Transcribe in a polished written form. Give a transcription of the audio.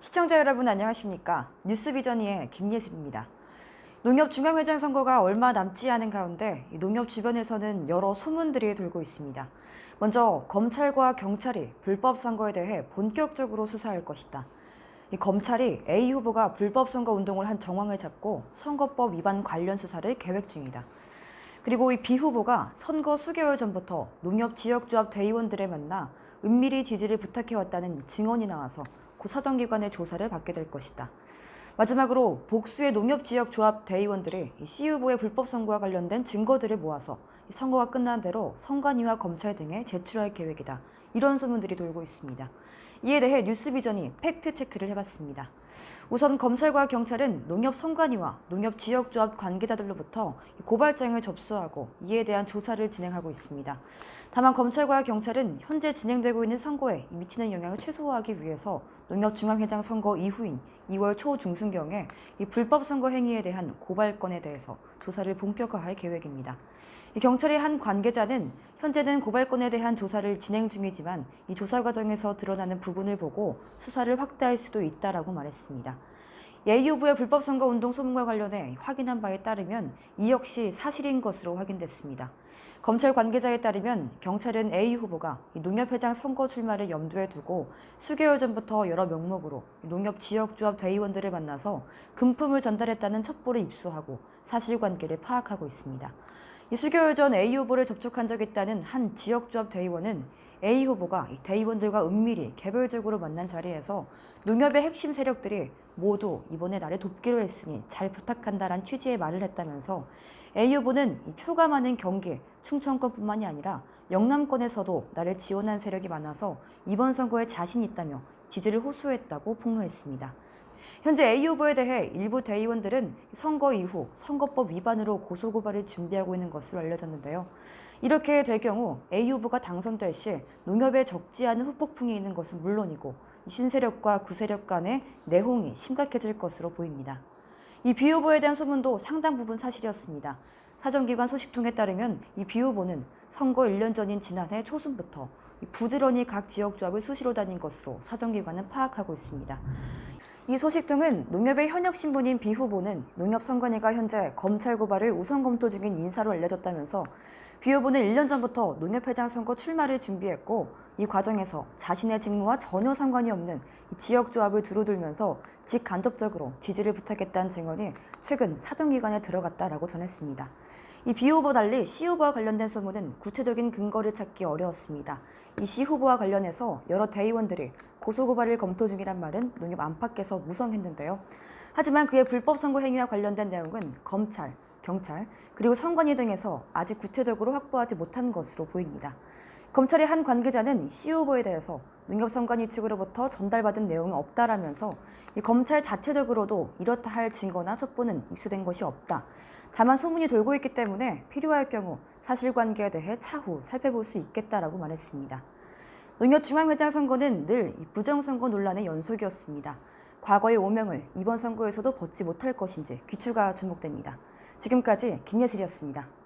시청자 여러분 안녕하십니까? 뉴스비전이의 김예슬입니다. 농협중앙회장 선거가 얼마 남지 않은 가운데 농협 주변에서는 여러 소문들이 돌고 있습니다. 먼저 검찰과 경찰이 불법 선거에 대해 본격적으로 수사할 것이다. 검찰이 A 후보가 불법 선거 운동을 한 정황을 잡고 선거법 위반 관련 수사를 계획 중이다. 그리고 이 B 후보가 선거 수개월 전부터 농협 지역조합 대의원들을 만나 은밀히 지지를 부탁해왔다는 증언이 나와서 사정기관의 조사를 받게 될 것이다. 마지막으로 복수의 농협지역조합 대의원들이 C 후보의 불법 선거와 관련된 증거들을 모아서 선거가 끝난 대로 선관위와 검찰 등에 제출할 계획이다. 이런 소문들이 돌고 있습니다. 이에 대해 뉴스비전이 팩트체크를 해봤습니다. 우선 검찰과 경찰은 농협 선관위와 농협 지역조합 관계자들로부터 고발장을 접수하고 이에 대한 조사를 진행하고 있습니다. 다만 검찰과 경찰은 현재 진행되고 있는 선거에 미치는 영향을 최소화하기 위해서 농협중앙회장 선거 이후인 2월 초중순경에 이 불법 선거 행위에 대한 고발건에 대해서 조사를 본격화할 계획입니다. 경찰의 한 관계자는 현재는 고발건에 대한 조사를 진행 중이지만 이 조사 과정에서 드러나는 부분을 보고 수사를 확대할 수도 있다라고 말했습니다. A 후보의 불법 선거 운동 소문과 관련해 확인한 바에 따르면 이 역시 사실인 것으로 확인됐습니다. 검찰 관계자에 따르면 경찰은 A 후보가 농협회장 선거 출마를 염두에 두고 수개월 전부터 여러 명목으로 농협 지역조합 대의원들을 만나서 금품을 전달했다는 첩보를 입수하고 사실관계를 파악하고 있습니다. 수개월 전 A 후보를 접촉한 적 있다는 한 지역조합 대의원은 A 후보가 대의원들과 은밀히 개별적으로 만난 자리에서 농협의 핵심 세력들이 모두 이번에 나를 돕기로 했으니 잘 부탁한다란 취지의 말을 했다면서 A 후보는 표가 많은 경기, 충청권뿐만이 아니라 영남권에서도 나를 지원한 세력이 많아서 이번 선거에 자신 있다며 지지를 호소했다고 폭로했습니다. 현재 A 후보에 대해 일부 대의원들은 선거 이후 선거법 위반으로 고소고발을 준비하고 있는 것으로 알려졌는데요. 이렇게 될 경우 A 후보가 당선될 시 농협에 적지 않은 후폭풍이 있는 것은 물론이고 신세력과 구세력 간의 내홍이 심각해질 것으로 보입니다. 이 B 후보에 대한 소문도 상당 부분 사실이었습니다. 사정기관 소식통에 따르면 이 B 후보는 선거 1년 전인 지난해 초순부터 부지런히 각 지역조합을 수시로 다닌 것으로 사정기관은 파악하고 있습니다. 이 소식통은 농협의 현역 신분인 B 후보는 농협선관위가 현재 검찰 고발을 우선 검토 중인 인사로 알려졌다면서 B 후보는 1년 전부터 농협회장 선거 출마를 준비했고 이 과정에서 자신의 직무와 전혀 상관이 없는 지역조합을 두루들면서 직간접적으로 지지를 부탁했다는 증언이 최근 사정기관에 들어갔다라고 전했습니다. 이 B 후보 달리 C 후보와 관련된 소문은 구체적인 근거를 찾기 어려웠습니다. 이 C 후보와 관련해서 여러 대의원들이 고소고발을 검토 중이란 말은 농협 안팎에서 무성했는데요. 하지만 그의 불법 선거 행위와 관련된 내용은 검찰, 경찰, 그리고 선관위 등에서 아직 구체적으로 확보하지 못한 것으로 보입니다. 검찰의 한 관계자는 C 후보에 대해서 농협 선관위 측으로부터 전달받은 내용이 없다라면서 이 검찰 자체적으로도 이렇다 할 증거나 첩보는 입수된 것이 없다. 다만 소문이 돌고 있기 때문에 필요할 경우 사실관계에 대해 차후 살펴볼 수 있겠다라고 말했습니다. 농협중앙회장 선거는 늘 부정선거 논란의 연속이었습니다. 과거의 오명을 이번 선거에서도 벗지 못할 것인지 귀추가 주목됩니다. 지금까지 김예슬이었습니다.